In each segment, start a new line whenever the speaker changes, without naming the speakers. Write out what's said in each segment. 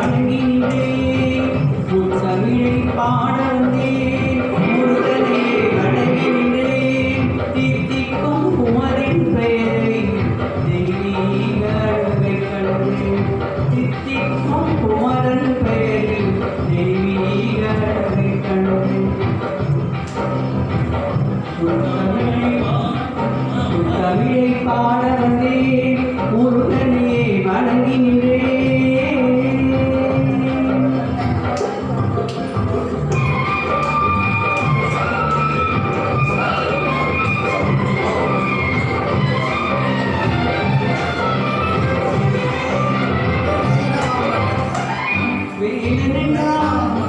வணங்கினேன் முத்தமிழை பாட வந்தேன் முருகனே வணங்கினேன் தித்திக்கும் குமரின் பெயரை தெய்வீக அழகை கண்டேன் தித்திக்கும் குமரன் பெயரில் தெய்வீக அழகை கண்டேன் தமிழை பாட வந்தேன் முருகனே வணங்கினேன்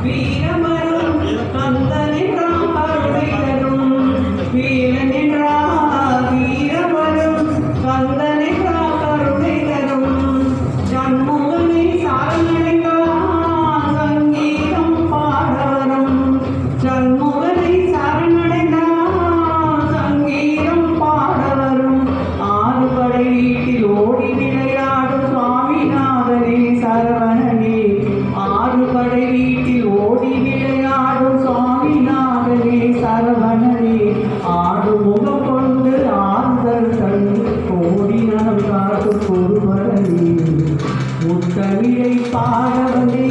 வீரமரும் கந்தனின்றாம் கருணை தரும் வீரனின்றாம் வீரமரும் கந்தனின்றாம் கருணை தரும் சண்முகனை சரணடைந்தான் சங்கீதம் பாடவரும் சண்முகனை சரணடைந்தான் சங்கீதம் பாடவரும் ஆறுபடை வீட்டில் ஓடி விளையாடும் சுவாமிநாதனே சரவணனே ஆறுபடை வீட்டில் ஓடி விளையாடும் சுவாமிநாதனே சரவணனே ஆடு முகம் கொண்டு ஆறுதல் தந்து கோடி நலம் காட்டும் பொறுவரனே முத்தமிழை பாடவனே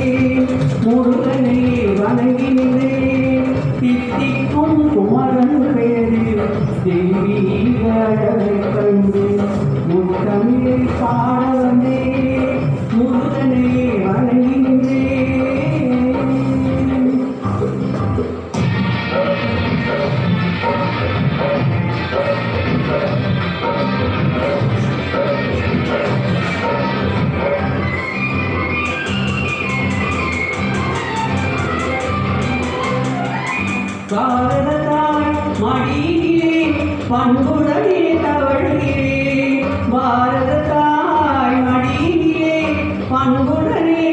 முருகனே வணங்கினேன் தித்திக்கும் குமரன் பெயரில் தெய்வீக அழகை கண்டு முத்தமிழை பாடவனே முருகனே வணங்கினேன் பாரதத்தாய் மடியிலே பண்புடனே தவழ்கிறேன் பாரதத்தாய் மடியிலே பண்புடனே